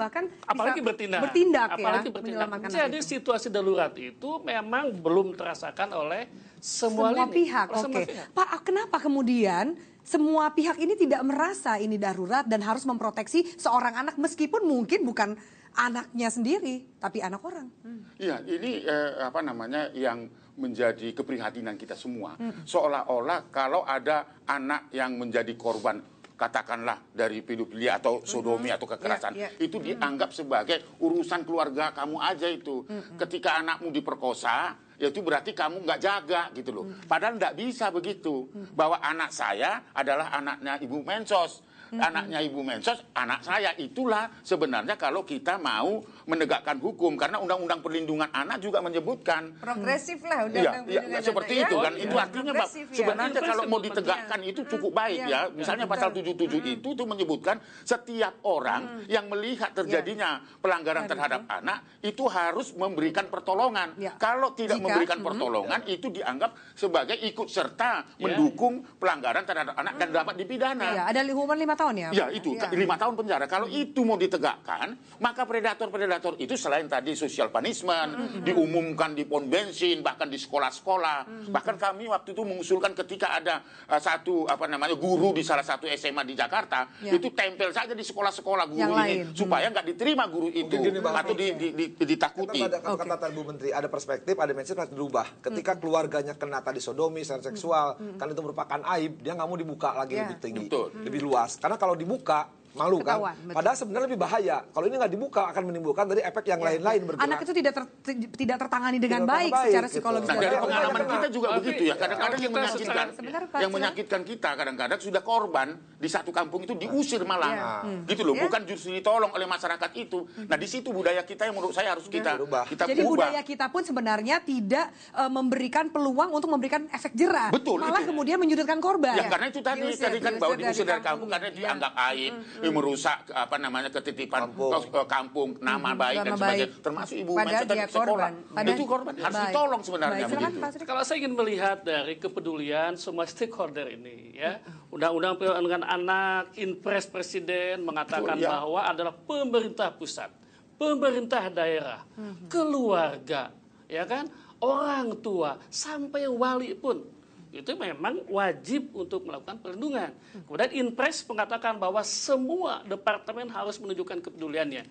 Speaker 5: apalagi bertindak
Speaker 1: apalagi
Speaker 5: bertindak.
Speaker 1: menyelamatkan
Speaker 5: Jadi situasi darurat itu memang belum terasakan oleh semua
Speaker 1: pihak. Oke. Pak, kenapa kemudian semua pihak ini tidak merasa ini darurat dan harus memproteksi seorang anak meskipun mungkin bukan anaknya sendiri, tapi anak orang?
Speaker 7: Iya, ini yang menjadi keprihatinan kita semua. Seolah-olah kalau ada anak yang menjadi korban, katakanlah dari pedofilia atau sodomi atau kekerasan, itu dianggap sebagai urusan keluarga kamu aja itu. Ketika anakmu diperkosa, ya itu berarti kamu nggak jaga gitu loh. Padahal nggak bisa begitu. Bahwa anak saya adalah anaknya Ibu Mensos. Anaknya Ibu Mensos, anak saya. Itulah sebenarnya kalau kita mau menegakkan hukum. Karena Undang-Undang Perlindungan Anak juga menyebutkan.
Speaker 12: Progresif lah Undang-Undang Perlindungan Anak.
Speaker 7: Seperti itu kan. Itu artinya sebenarnya kalau mau ditegakkan itu cukup baik ya. Misalnya pasal 77 itu menyebutkan setiap orang yang melihat terjadinya pelanggaran terhadap anak itu harus memberikan pertolongan. Kalau tidak memberikan pertolongan itu dianggap sebagai ikut serta mendukung pelanggaran terhadap anak dan dapat dipidana.
Speaker 1: Ada hukuman 5 tahun ya?
Speaker 7: Ya itu 5 tahun penjara. Kalau itu mau ditegakkan, maka predator-predator itu selain tadi social punishment, diumumkan di pom bensin, bahkan di sekolah-sekolah. Bahkan kami waktu itu mengusulkan ketika ada satu guru di salah satu SMA di Jakarta, itu tempel saja di sekolah-sekolah guru ini supaya nggak diterima guru itu atau ditakuti.
Speaker 6: Kata Bu Menteri, ada perspektif, ada mindset harus berubah. Ketika keluarganya kena tadi sodomi, secara seksual, kan itu merupakan aib, dia nggak mau dibuka lagi lebih tinggi, lebih luas. Karena kalau dibuka malu kan, padahal sebenarnya lebih bahaya. Kalau ini nggak dibuka akan menimbulkan dari efek yang lain-lain bergerak.
Speaker 1: Anak itu tidak tertangani dengan baik secara psikologis.
Speaker 7: Nah, dari pengalaman kita juga begitu ya. Kadang-kadang yang menyakitkan kita kadang-kadang sudah korban di satu kampung itu diusir malah, gitu loh. Bukan justru ditolong oleh masyarakat itu. Nah di situ budaya kita yang menurut saya harus kita ubah.
Speaker 1: Jadi budaya kita pun sebenarnya tidak memberikan peluang untuk memberikan efek jerah.
Speaker 7: Betul.
Speaker 1: Malah kemudian menyudutkan korban.
Speaker 7: Ya karena itu tadi kan bahwa diusir dari kampung karena dianggap aib. Merusak ketitipan kampung, nama baik dan sebagainya, termasuk Ibu Mensos tadi sekolah. Itu korban harus ditolong sebenarnya.
Speaker 5: Kalau saya ingin melihat dari kepedulian semua stakeholder ini, ya, Undang-Undang Perlindungan Anak, Inpres Presiden mengatakan bahwa adalah pemerintah pusat, pemerintah daerah, keluarga, ya kan, orang tua sampai wali pun. Itu memang wajib untuk melakukan perlindungan. Kemudian Inpres mengatakan bahwa semua departemen harus menunjukkan kepeduliannya.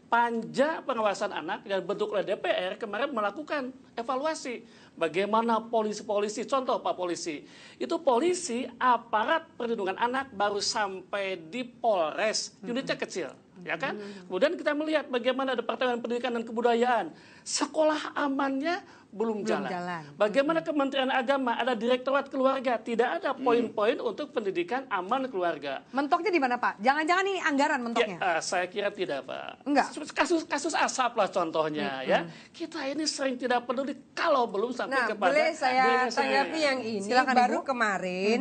Speaker 5: Panja Pengawasan Anak yang dibentuk oleh DPR kemarin melakukan evaluasi. Bagaimana polisi-polisi, contoh Pak Polisi, itu polisi aparat perlindungan anak baru sampai di Polres, unitnya kecil. Ya kan? Kemudian kita melihat bagaimana Departemen Pendidikan dan Kebudayaan, sekolah amannya belum jalan. Bagaimana Kementerian Agama ada Direktorat Keluarga, tidak ada poin-poin untuk pendidikan aman keluarga.
Speaker 1: Mentoknya di mana Pak? Jangan-jangan ini anggaran mentoknya?
Speaker 5: Ya, saya kira tidak Pak.
Speaker 1: Enggak.
Speaker 5: Kasus asap lah contohnya ya. Kita ini sering tidak peduli kalau belum sampai kepada.
Speaker 12: Boleh saya tanggapi yang ini.
Speaker 1: Silakan,
Speaker 12: baru
Speaker 1: Ibu.
Speaker 12: kemarin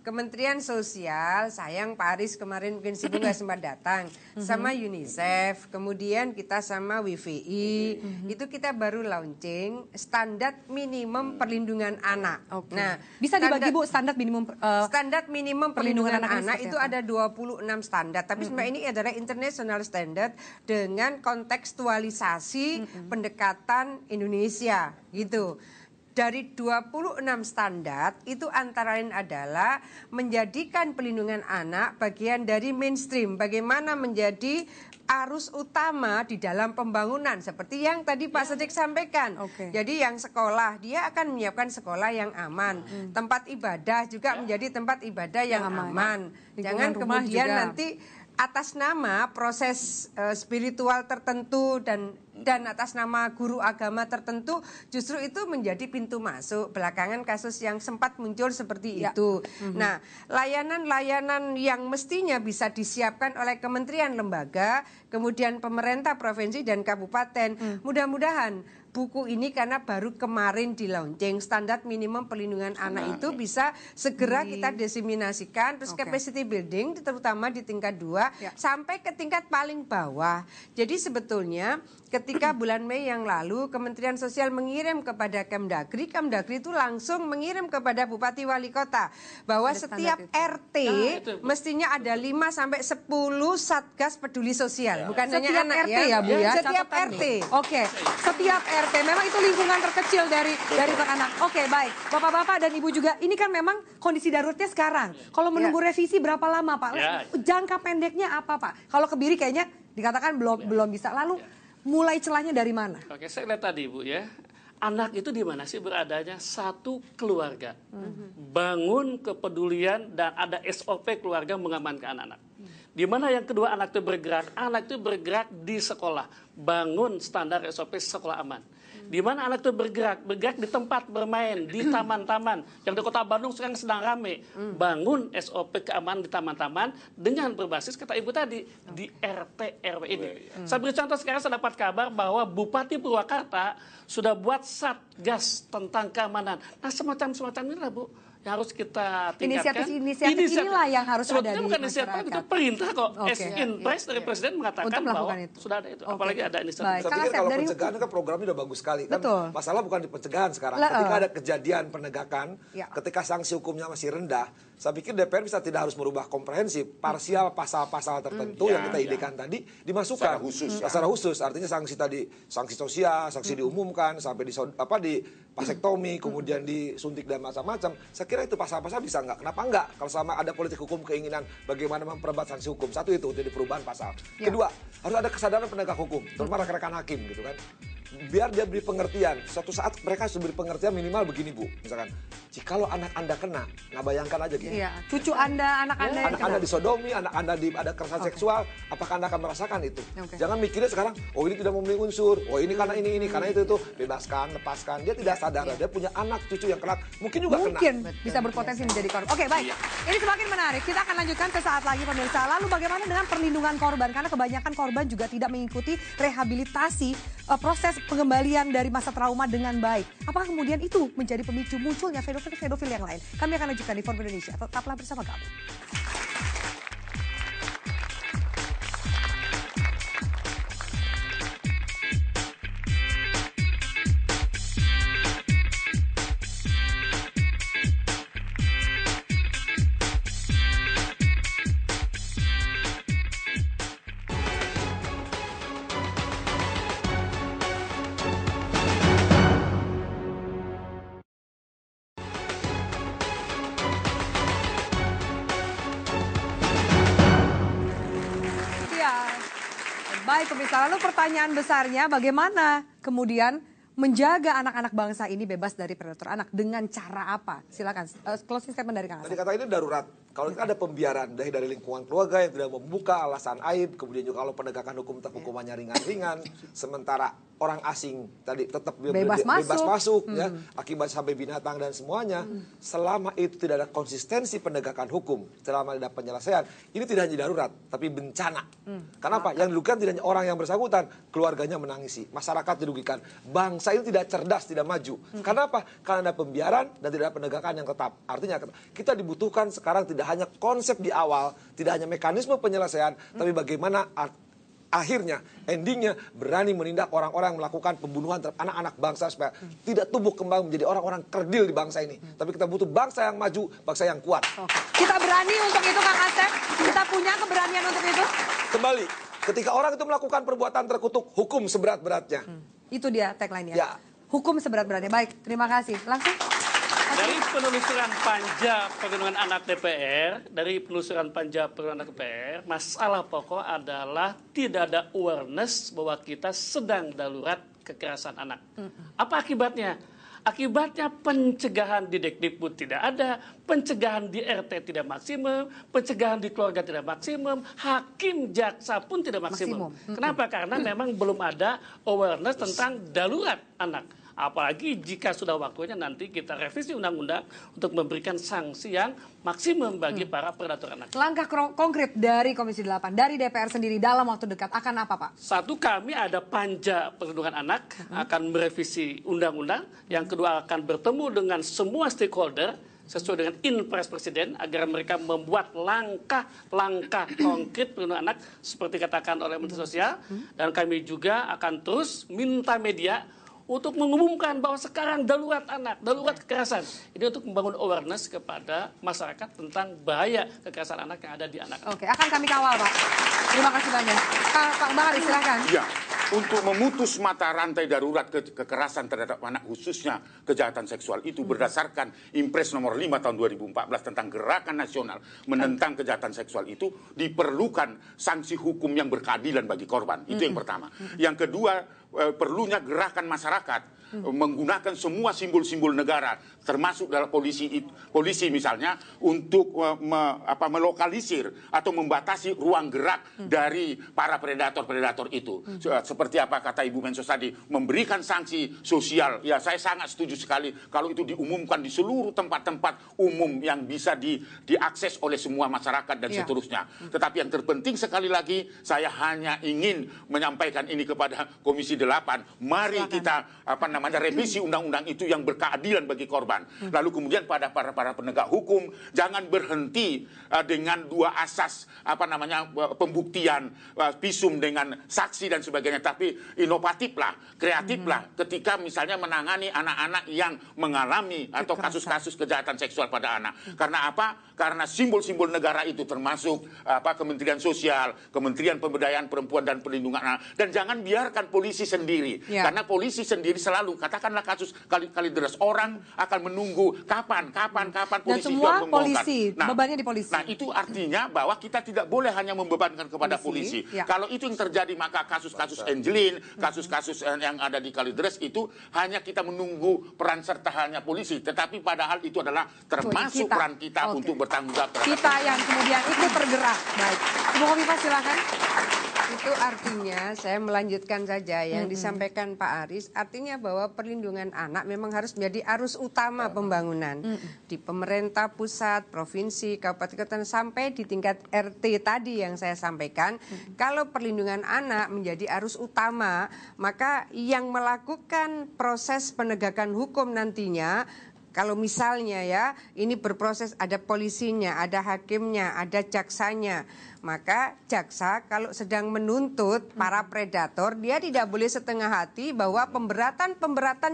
Speaker 12: Kementerian Sosial, sayang Pak Aris kemarin mungkin sibuk nggak sempat datang, sama UNICEF, kemudian kita sama WVI, itu kita baru launching standar minimum perlindungan anak. Nah,
Speaker 1: bisa dibagi Bu standar minimum
Speaker 12: standar minimum perlindungan anak
Speaker 1: seperti
Speaker 12: itu
Speaker 1: apa?
Speaker 12: ada 26 standar, tapi sebenarnya ini adalah international standard dengan kontekstualisasi pendekatan Indonesia gitu. Dari 26 standar itu antara lain adalah menjadikan perlindungan anak bagian dari mainstream, bagaimana menjadi arus utama di dalam pembangunan seperti yang tadi Pak Sedik sampaikan. Jadi yang sekolah dia akan menyiapkan sekolah yang aman, tempat ibadah juga menjadi tempat ibadah yang aman. Jangan kemudian nanti atas nama proses spiritual tertentu dan atas nama guru agama tertentu justru itu menjadi pintu masuk. Belakangan kasus yang sempat muncul seperti itu. Nah, layanan-layanan yang mestinya bisa disiapkan oleh kementerian lembaga, kemudian pemerintah provinsi dan kabupaten, mudah-mudahan buku ini karena baru kemarin di launching. Standar minimum perlindungan anak itu bisa segera kita diseminasikan, terus capacity building terutama di tingkat 2 sampai ke tingkat paling bawah. Jadi sebetulnya ketika bulan Mei yang lalu Kementerian Sosial mengirim kepada Kemdagri, Kemdagri itu langsung mengirim kepada Bupati Wali Kota bahwa setiap RT mestinya ada 5 sampai 10 satgas peduli sosial. Bukan hanya
Speaker 1: Setiap
Speaker 12: anak
Speaker 1: RT ya, Bu ya.
Speaker 12: Setiap
Speaker 1: Catatan
Speaker 12: RT.
Speaker 1: nih. Oke, setiap RT. Memang itu lingkungan terkecil dari anak. Oke, baik. Bapak-bapak dan Ibu juga, ini kan memang kondisi daruratnya sekarang. Kalau menunggu revisi berapa lama, Pak? Jangka pendeknya apa, Pak? Kalau Kebiri kayaknya dikatakan belum bisa. Lalu mulai celahnya dari mana?
Speaker 5: Oke, saya lihat tadi, Bu ya. Anak itu di mana sih beradanya? Satu keluarga. Bangun kepedulian dan ada SOP keluarga mengamankan anak-anak. Di mana yang kedua anak itu bergerak di sekolah. Bangun standar SOP sekolah aman. Di mana anak itu bergerak di tempat bermain, di taman-taman. Yang di Kota Bandung sekarang sedang rame. Bangun SOP keamanan di taman-taman dengan berbasis kata Ibu tadi di RT RW ini. Saya beri contoh sekarang saya dapat kabar bahwa Bupati Purwakarta sudah buat satgas tentang keamanan. Nah semacam inilah Bu yang harus kita tingkatkan.
Speaker 1: Inisiatif inilah yang harus ada di
Speaker 5: bukan
Speaker 1: masyarakat.
Speaker 5: Itu perintah kok. In-press dari Presiden mengatakan bahwa sudah ada itu. Apalagi ada inisiatif.
Speaker 6: Saya pikir kalau pencegahan kan programnya udah bagus sekali. Kan masalah bukan di pencegahan sekarang. Ketika ada kejadian penegakan, ketika sanksi hukumnya masih rendah, saya pikir DPR bisa tidak harus merubah komprehensif, parsial pasal-pasal tertentu yang kita idekan tadi dimasukkan secara khusus. Artinya sanksi tadi, sanksi sosial, sanksi diumumkan sampai di vasektomi, kemudian disuntik dan macam-macam. Saya kira itu pasal-pasal bisa nggak? Kenapa nggak? Kalau sama ada politik hukum keinginan bagaimana memperbat sanksi hukum. Satu itu jadi perubahan pasal. Kedua, harus ada kesadaran penegak hukum, terutama rekan-rekan hakim gitu kan. Biar dia beri pengertian. Suatu saat mereka harus beri pengertian minimal begini Bu. Misalkan, jikalau anak Anda kena, nah bayangkan aja gini.
Speaker 1: Iya. Cucu Anda, anak Anda
Speaker 5: Ya,
Speaker 1: yang
Speaker 5: anak
Speaker 1: kena.
Speaker 5: Anda disodomi, anak Anda ada kekerasan seksual, apakah Anda akan merasakan itu? Jangan mikirnya sekarang, oh ini tidak memenuhi unsur, oh ini karena ini, karena itu, bebaskan, lepaskan. Dia tidak sadar, dia punya anak, cucu yang kelak, mungkin juga kena.
Speaker 1: Mungkin bisa berpotensi menjadi korban. Oke, baik. Ini semakin menarik. Kita akan lanjutkan sesaat lagi pemirsa. Lalu bagaimana dengan perlindungan korban? Karena kebanyakan korban juga tidak mengikuti rehabilitasi proses pengembalian dari masa trauma dengan baik. Apakah kemudian itu menjadi pemicu munculnya pedofil yang lain? Kami akan lanjutkan di Forum Indonesia. Tetaplah bersama kami. Baik pemirsa, lalu pertanyaan besarnya bagaimana kemudian menjaga anak-anak bangsa ini bebas dari predator anak dengan cara apa? Silakan closing statement dari Kang Asep.
Speaker 6: Tadi kata ini darurat. Kalau ada pembiaran dari lingkungan keluarga yang tidak membuka alasan aib, kemudian juga kalau penegakan hukum tetap hukumannya ringan-ringan, sementara orang asing tadi tetap bebas masuk ya, akibat sampai binatang dan semuanya, selama itu tidak ada konsistensi penegakan hukum, selama ada penyelesaian, ini tidak hanya darurat, tapi bencana. Kenapa? Yang dirugikan tidak hanya orang yang bersangkutan, keluarganya menangisi, masyarakat dirugikan, bangsa ini tidak cerdas, tidak maju. Kenapa? Karena ada pembiaran dan tidak ada penegakan yang tetap. Artinya kita dibutuhkan sekarang tidak hanya konsep di awal, tidak hanya mekanisme penyelesaian, tapi bagaimana akhirnya, endingnya berani menindak orang-orang yang melakukan pembunuhan terhadap anak-anak bangsa supaya tidak tumbuh kembang menjadi orang-orang kerdil di bangsa ini. Tapi kita butuh bangsa yang maju, bangsa yang kuat.
Speaker 1: Kita berani untuk itu Kang Asep? Kita punya keberanian untuk itu?
Speaker 6: Kembali, ketika orang itu melakukan perbuatan terkutuk, hukum seberat-beratnya.
Speaker 1: Itu dia tagline-nya.
Speaker 6: Ya.
Speaker 1: Hukum seberat-beratnya. Baik, terima kasih. Langsung.
Speaker 5: Dari penelusuran Panja Perlindungan Anak DPR, masalah pokok adalah tidak ada awareness bahwa kita sedang darurat kekerasan anak. Apa akibatnya? Akibatnya pencegahan di Dikdikbud tidak ada, pencegahan di RT tidak maksimum, pencegahan di keluarga tidak maksimum, hakim jaksa pun tidak maksimum. Kenapa? Karena memang belum ada awareness tentang darurat anak. Apalagi jika sudah waktunya nanti kita revisi undang-undang untuk memberikan sanksi yang maksimum bagi para predator anak.
Speaker 1: Langkah konkret dari Komisi 8, dari DPR sendiri dalam waktu dekat akan apa, Pak?
Speaker 5: Satu, kami ada panja perlindungan anak, akan merevisi undang-undang. Yang kedua, akan bertemu dengan semua stakeholder sesuai dengan impres Presiden agar mereka membuat langkah-langkah konkret perlindungan anak seperti katakan oleh Menteri Sosial. Dan kami juga akan terus minta media untuk mengumumkan bahwa sekarang darurat anak, darurat kekerasan. Ini untuk membangun awareness kepada masyarakat tentang bahaya kekerasan anak yang ada di anak.
Speaker 1: Oke, akan kami kawal, Pak. Terima kasih banyak. Pak Bahari, silakan.
Speaker 7: Ya, untuk memutus mata rantai darurat kekerasan terhadap anak, khususnya kejahatan seksual itu berdasarkan Impres nomor 5 tahun 2014 tentang gerakan nasional menentang kejahatan seksual itu, diperlukan sanksi hukum yang berkeadilan bagi korban. Itu yang pertama. Yang kedua, perlunya gerakan masyarakat menggunakan semua simbol-simbol negara, termasuk dalam polisi misalnya, untuk melokalisir atau membatasi ruang gerak dari para predator-predator itu. Seperti apa kata Ibu Mensos tadi, memberikan sanksi sosial. Ya, saya sangat setuju sekali kalau itu diumumkan di seluruh tempat-tempat umum yang bisa diakses oleh semua masyarakat dan seterusnya. Tetapi yang terpenting sekali lagi, saya hanya ingin menyampaikan ini kepada Komisi 8. Mari kita revisi undang-undang itu yang berkeadilan bagi korban. Lalu kemudian pada para penegak hukum, jangan berhenti dengan dua asas pembuktian visum dengan saksi dan sebagainya, tapi inovatiflah, kreatiflah ketika misalnya menangani anak-anak yang mengalami atau kasus-kasus kejahatan seksual pada anak. Karena apa? Karena simbol-simbol negara itu termasuk Kementerian Sosial, Kementerian Pemberdayaan Perempuan dan Perlindungan Anak, dan jangan biarkan polisi sendiri. Karena polisi sendiri selalu, katakanlah kasus Kalideres, orang akan menunggu kapan polisi itu membongkar.
Speaker 1: Bebannya di polisi.
Speaker 7: Nah, itu artinya bahwa kita tidak boleh hanya membebankan kepada polisi. Kalau itu yang terjadi, maka kasus-kasus Angelin, kasus-kasus yang ada di Kalideres itu hanya kita menunggu peran serta hanya polisi, tetapi padahal itu adalah termasuk peran kita untuk bertanggung jawab.
Speaker 1: Kita yang kemudian ikut tergerak. Baik, Ibu Khofifah silakan.
Speaker 12: Itu artinya, saya melanjutkan saja yang disampaikan Pak Aris, artinya bahwa perlindungan anak memang harus menjadi arus utama pembangunan di pemerintah pusat, provinsi, kabupaten, sampai di tingkat RT tadi yang saya sampaikan. Kalau perlindungan anak menjadi arus utama, maka yang melakukan proses penegakan hukum nantinya, kalau misalnya ya, ini berproses, ada polisinya, ada hakimnya, ada jaksanya, maka jaksa kalau sedang menuntut para predator, dia tidak boleh setengah hati bahwa pemberatan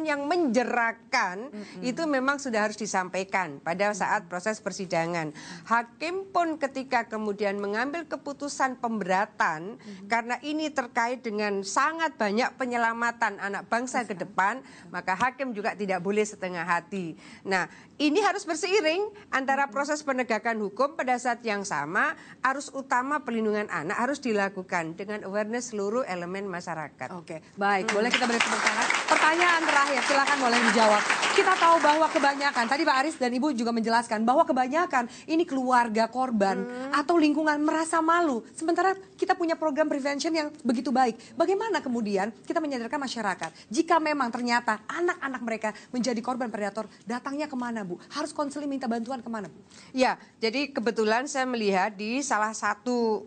Speaker 12: yang menjerakan itu memang sudah harus disampaikan pada saat proses persidangan. Hakim pun ketika kemudian mengambil keputusan pemberatan, karena ini terkait dengan sangat banyak penyelamatan anak bangsa ke depan, maka hakim juga tidak boleh setengah hati. Nah, ini harus berseiring antara proses penegakan hukum pada saat yang sama, arus utama perlindungan anak harus dilakukan dengan awareness seluruh elemen masyarakat.
Speaker 1: Oke, baik. Boleh kita beri tepuk tangan. Pertanyaan terakhir, silakan boleh dijawab. Kita tahu bahwa kebanyakan, tadi Pak Aris dan Ibu juga menjelaskan bahwa kebanyakan ini keluarga korban atau lingkungan merasa malu. Sementara kita punya program prevention yang begitu baik. Bagaimana kemudian kita menyadarkan masyarakat jika memang ternyata anak-anak mereka menjadi korban predator, datangnya kemana, Bu? Harus konseling, minta bantuan kemana, Bu?
Speaker 12: Ya, jadi kebetulan saya melihat di salah satu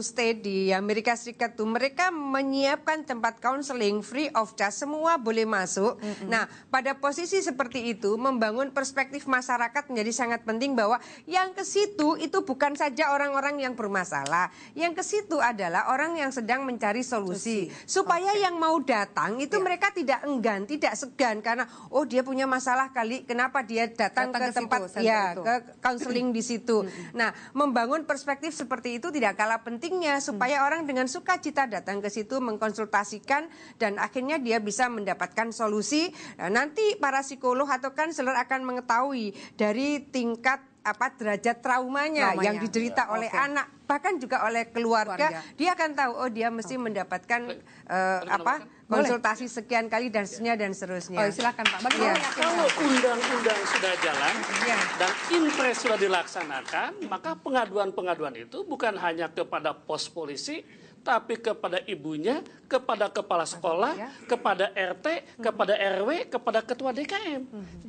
Speaker 12: state di Amerika Serikat itu mereka menyiapkan tempat konseling free of charge, semua boleh masuk. Nah, pada posisi seperti itu membangun perspektif masyarakat menjadi sangat penting bahwa yang ke situ itu bukan saja orang-orang yang bermasalah, yang ke situ adalah orang yang sedang mencari solusi. Supaya yang mau datang itu mereka tidak enggan, tidak segan karena oh dia punya masalah kali, kenapa dia datang ke tempat ke konseling di situ. Nah, membangun perspektif seperti itu tidak kalah pentingnya supaya orang dengan sukacita datang ke situ mengkonsultasikan dan akhirnya dia bisa mendapatkan solusi. Nah, nanti para psikolog atau konselor akan mengetahui dari tingkat derajat traumanya yang diderita oleh anak, bahkan juga oleh keluarga. Dia akan tahu oh dia mesti mendapatkan konsultasi sekian kali dan seterusnya.
Speaker 1: Oh, silakan Pak.
Speaker 5: Kalau undang-undang sudah jalan dan impres sudah dilaksanakan, maka pengaduan-pengaduan itu bukan hanya kepada pos polisi, tapi kepada ibunya, kepada kepala sekolah, kepada RT, kepada RW, kepada ketua DKM.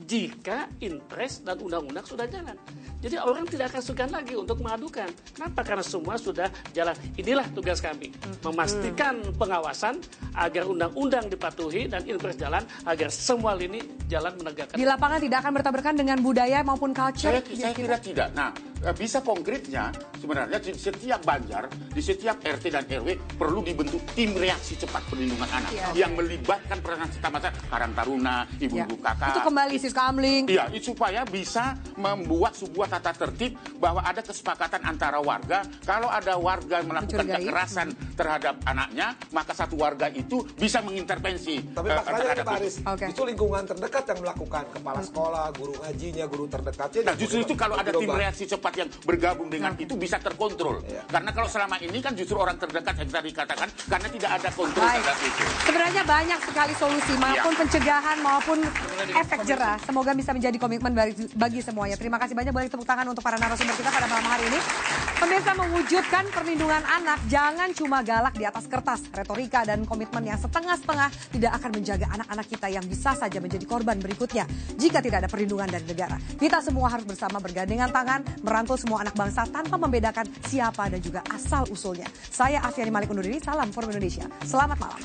Speaker 5: Jika impres dan undang-undang sudah jalan. Jadi orang tidak akan segan lagi untuk mengadukan. Kenapa? Karena semua sudah jalan. Inilah tugas kami. Memastikan pengawasan agar undang-undang dipatuhi dan impres jalan agar semua lini jalan menegakkan.
Speaker 1: Di lapangan tidak akan bertabrakan dengan budaya maupun culture?
Speaker 7: Saya kira tidak. Nah, bisa konkretnya sebenarnya di setiap banjar, di setiap RT dan RW perlu dibentuk tim reaksi cepat perlindungan anak yang melibatkan peranan serta masyarakat, Karang Taruna, ibu-ibu kakak.
Speaker 1: Itu kembali Siskamling.
Speaker 7: Iya, supaya bisa membuat sebuah tata tertib bahwa ada kesepakatan antara warga. Kalau ada warga melakukan kekerasan terhadap anaknya, maka satu warga itu bisa mengintervensi.
Speaker 6: Tapi masalahnya Pak Aris, itu lingkungan terdekat yang melakukan, kepala sekolah, guru ngajinya, guru terdekatnya.
Speaker 7: Nah, justru itu kalau ada tim reaksi cepat yang bergabung dengan itu bisa terkontrol. Karena kalau selama ini kan justru orang terdekat yang tadi katakan karena tidak ada kontrol terhadap itu.
Speaker 1: Sebenarnya banyak sekali solusi maupun pencegahan maupun efek jerah. Semoga bisa menjadi komitmen bagi semuanya. Terima kasih banyak, boleh tepuk tangan untuk para narasumber kita pada malam hari ini. Pemirsa, mewujudkan perlindungan anak jangan cuma galak di atas kertas. Retorika dan komitmen yang setengah-setengah tidak akan menjaga anak-anak kita yang bisa saja menjadi korban berikutnya jika tidak ada perlindungan dari negara. Kita semua harus bersama bergandengan tangan merangkul semua anak bangsa tanpa membedakan siapa dan juga asal usulnya. Saya Afiani Malik undur diri, salam Forum Indonesia. Selamat malam.